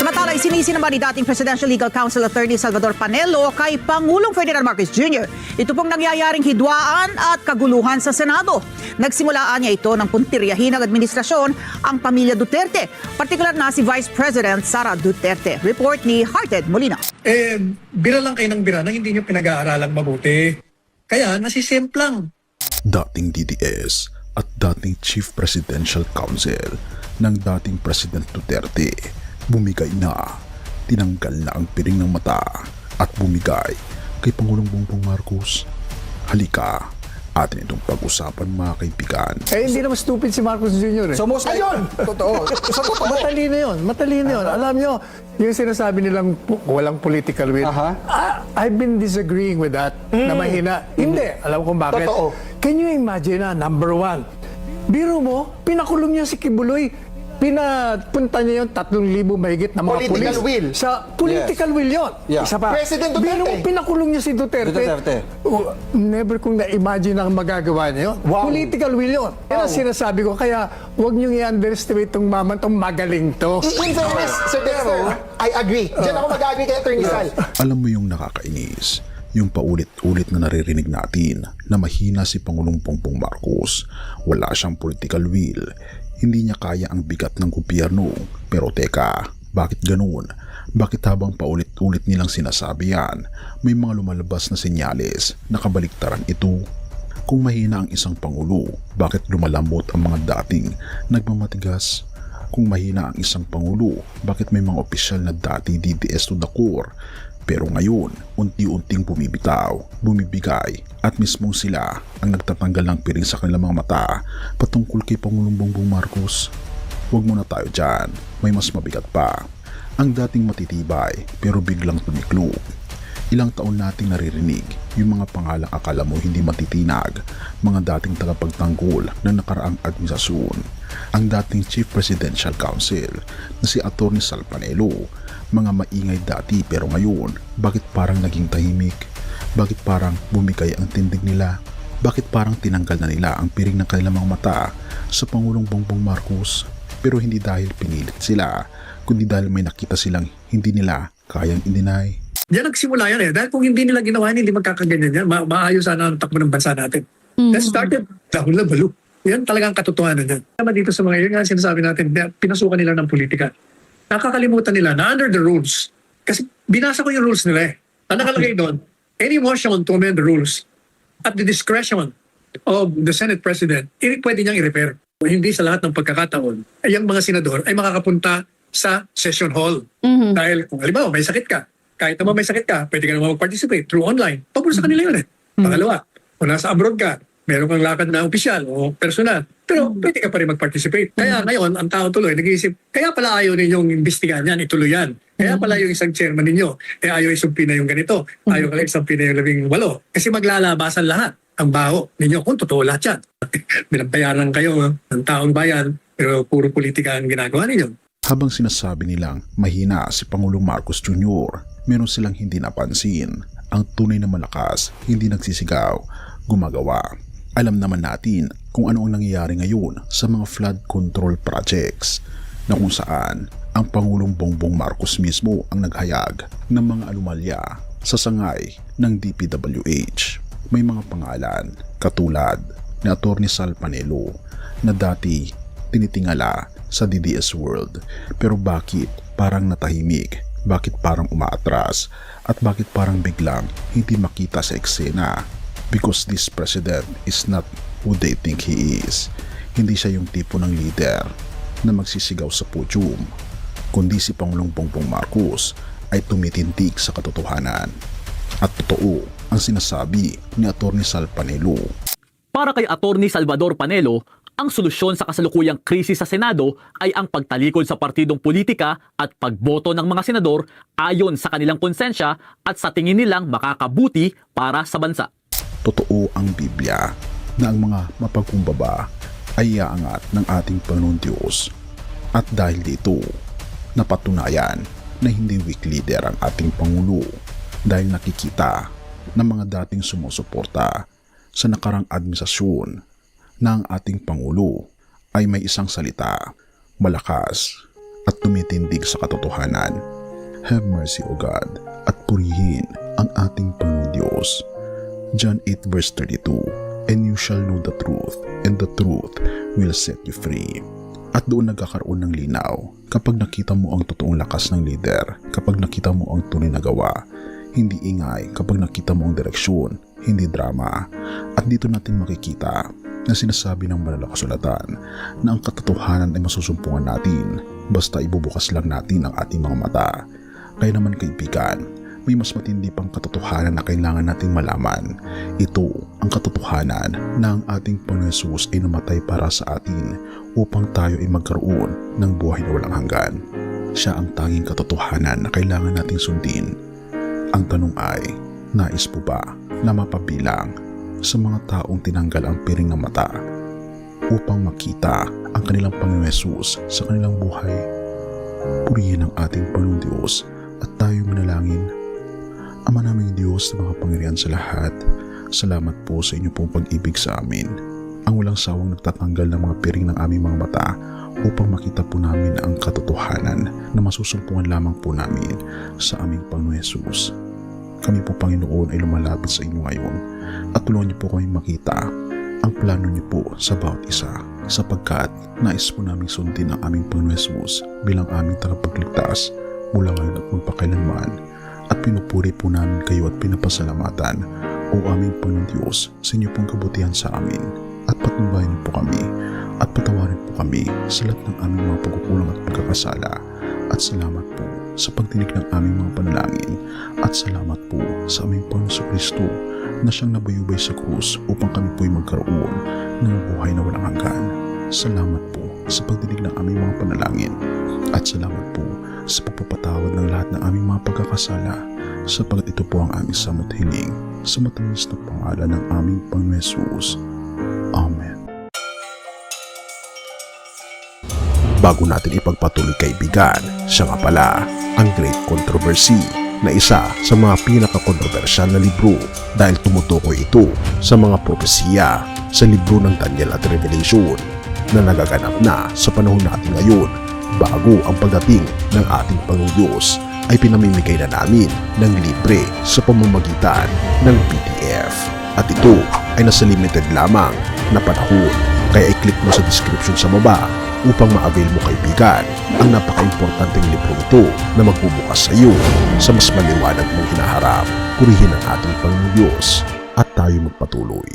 Samantala, isinisi naman ni dating Presidential Legal Counsel Attorney Salvador Panelo kay Pangulong Ferdinand Marcos Jr. Ito pong nangyayaring hidwaan at kaguluhan sa Senado. Nagsimulaan niya ito ng puntiryahin ng administrasyon ang pamilya Duterte, partikular na si Vice President Sara Duterte. Report ni Hearted Molina. Bira lang kayo ng bira na hindi nyo pinag-aaralang mabuti. Kaya nasisemplang. Dating DDS at dating Chief Presidential Counsel ng dating President Duterte bumigay na, tinanggal na ang piring ng mata at bumigay kay Pangulong Bongbong Marcos. Halika, atin itong pag-usapan mga kaibigan. Hindi naman stupid si Marcos Jr. So most ayun! Totoo. So totoo. Matalino yun, matalino yun. Alam nyo, yung sinasabi nilang walang political will, I've been disagreeing with that, na mahina. Hindi, alam kung bakit. Totoo. Can you imagine number one, biro mo, pinakulong niya si Kibuloy, pinapunta niya yung 3,000 mahigit na mga Political pulis. will. Sa political will yun. Yeah. Isa pa. President Duterte. Biro mo, pinakulong niya si Duterte. Never kong na-imagine ang magagawa niya yun. Wow. Political will yun. Yan ang sinasabi ko. Kaya huwag niyong i-underestimate itong maman, itong magaling to. In fairness, Sir Dexter, I agree. Diyan ako mag-agree kay Attorney Sal. Alam mo yung nakakainis, yung paulit-ulit na naririnig natin na mahina si Pangulong Bongbong Marcos. Wala siyang political will. Hindi niya kaya ang bigat ng gobyerno. Pero teka, bakit ganun? Bakit habang paulit-ulit nilang sinasabi yan, may mga lumalabas na senyales na kabaliktaran ito? Kung mahina ang isang pangulo, bakit lumalambot ang mga dating nagmamatigas? Kung mahina ang isang pangulo, bakit may mga opisyal na dati DDS to the core? Pero ngayon, unti-unting bumibitaw, bumibigay at mismong sila ang nagtatanggal ng piring sa kanilang mga mata patungkol kay Pangulong Bongbong Marcos. Huwag muna tayo dyan, may mas mabigat pa. Ang dating matitibay pero biglang tumiklop. Ilang taon nating naririnig yung mga pangalang akala mo hindi matitinag, mga dating tagapagtanggol ng nakaraang administrasyon. Ang dating Chief Presidential Counsel na si Atty. Sal Panelo, mga maingay dati pero ngayon, bakit parang naging tahimik? Bakit parang bumigay ang tindig nila? Bakit parang tinanggal na nila ang piring ng kanilang mga mata sa Pangulong Bongbong Marcos? Pero hindi dahil pinilit sila, kundi dahil may nakita silang hindi nila kayang i-deny. Diyan nagsimula yan Dahil kung hindi nila ginawa yan, hindi magkakaganyan yan. Maayos sana ang takbo ng bansa natin. That started, dahil na balo. Yan talagang katotohanan yan. Naman dito sa mga yun nga sinasabi natin, pinasukan nila ng politika. Nakakalimutan nila na under the rules. Kasi binasa ko yung rules nila Ang nakalagay doon, any motion to amend the rules at the discretion of the Senate President, pwede niyang i-repair. Hindi sa lahat ng pagkakataon, yung mga senador ay makakapunta sa session hall. Dahil kung halimbawa may sakit ka, kahit naman may sakit ka, pwede ka naman mag-participate through online. Pabor sa kanila yun Pangalawa, kung nasa abroad ka, meron kang lakad na opisyal o personal, pero pwede ka pa rin mag-participate. Kaya ngayon, ang tao tuloy, nag-iisip, kaya pala ayaw ninyong imbestigahan yan, ituloy yan. Kaya pala yung isang chairman ninyo, ayaw isumpi na yung ganito, ayaw kala isumpi na yung 18. Kasi maglalabasan lahat ang baho ninyo kung totoo lahat yan. Binabayaran kayo ng taong bayan, pero puro politika ang ginagawa ninyo. Habang sinasabi nilang mahina si Pangulong Marcos Jr., meron silang hindi napansin. Ang tunay na malakas, hindi nagsisigaw, gumagawa. Alam naman natin kung ano ang nangyayari ngayon sa mga flood control projects na kung saan ang Pangulong Bongbong Marcos mismo ang naghayag ng mga anomalya sa sangay ng DPWH. May mga pangalan katulad ni Atty. Sal Panelo na dati tinitingala sa DDS World, pero bakit parang natahimik? Bakit parang umaatras? At bakit parang biglang hindi makita sa eksena? Because this president is not who they think he is. Hindi siya yung tipo ng leader na magsisigaw sa podium, kundi si Pangulong Bongbong Marcos ay tumitindig sa katotohanan. At totoo ang sinasabi ni Atty. Sal Panelo. Para kay Atty. Salvador Panelo, ang solusyon sa kasalukuyang krisis sa Senado ay ang pagtalikod sa partidong politika at pagboto ng mga senador ayon sa kanilang konsensya at sa tingin nilang makakabuti para sa bansa. Totoo ang Biblia na ang mga mapagkumbaba ay iaangat ng ating Panginoon Diyos. At dahil dito, napatunayan na hindi weak leader ang ating Pangulo dahil nakikita ng mga dating sumusuporta sa nakarang administrasyon na ang ating Pangulo ay may isang salita, malakas at tumitindig sa katotohanan. Have mercy, O God, at purihin ang ating Panginoong Diyos. John 8 verse 32, and you shall know the truth, and the truth will set you free. At doon nagkakaroon ng linaw kapag nakita mo ang totoong lakas ng leader, kapag nakita mo ang tunay na gawa, hindi ingay, kapag nakita mo ang direksyon, hindi drama. At dito natin makikita na sinasabi ng banal na kasulatan na ang katotohanan ay masusumpungan natin basta ibubukas lang natin ang ating mga mata. Kaya naman kaibigan, may mas matindi pang katotohanan na kailangan nating malaman. Ito ang katotohanan na ang ating Panginoon Hesus ay namatay para sa atin upang tayo ay magkaroon ng buhay na walang hanggan. Siya ang tanging katotohanan na kailangan nating sundin. Ang tanong ay, nais po ba na mapabilang sa mga taong tinanggal ang piring ng mata upang makita ang kanilang Panginoon Hesus sa kanilang buhay? Purihin ang ating Panginoong Diyos at tayo manalangin. Ama naming Diyos na makapangyarihan sa lahat, salamat po sa inyo pong pag-ibig sa amin. Ang walang sawang nagtatanggal ng mga piring ng aming mga mata upang makita po namin ang katotohanan na masusumpungan lamang po namin sa aming Panginoon Hesus. Kami po Panginoon ay lumalapit sa inyo ngayon at tulungan niyo po kami makita ang plano niyo po sa bawat isa, sapagkat nais po namin sundin ang aming Panginoon Hesus bilang aming tagapagligtas mula ngayon at magpakailanman. At pinupuri po namin kayo at pinapasalamatan, O aming Panginoon Diyos, sa inyo pong kabutihan sa amin. At patnubayan niyo po kami at patawarin po kami sa lahat ng aming mga pagkukulang at pagkakasala. At salamat po sa pagtinig ng aming mga panalangin. At salamat po sa aming Panginoon Kristo na siyang nabayubay sa krus upang kami po'y magkaroon ng buhay na walang hanggan. Salamat po sa pagdinig ng aming mga panalangin. At salamat po sa pagpapatawad ng lahat ng aming mga pagkakasala, sapagat ito po ang aming samot hiling sa matamis na pangalan ng aming Panginoon Hesus. Amen. Bago natin ipagpatuloy kaibigan, siya nga pala ang Great Controversy na isa sa mga pinaka-kontrobersyal na libro dahil tumutukoy ito sa mga propesiya sa libro ng Daniel at Revelation na nagaganap na sa panahon natin ngayon. Bago ang pagdating ng ating Panginoong Diyos ay pinamimigay na namin ng libre sa pamamagitan ng PDF. At ito ay nasa limited lamang na panahon, kaya i-click mo sa description sa baba upang ma-avail mo kaibigan ang napaka-importanteng libro ito na magbubukas sa iyo sa mas maliwanag mong hinaharap. Purihin ang ating Panginoong Diyos at tayo magpatuloy.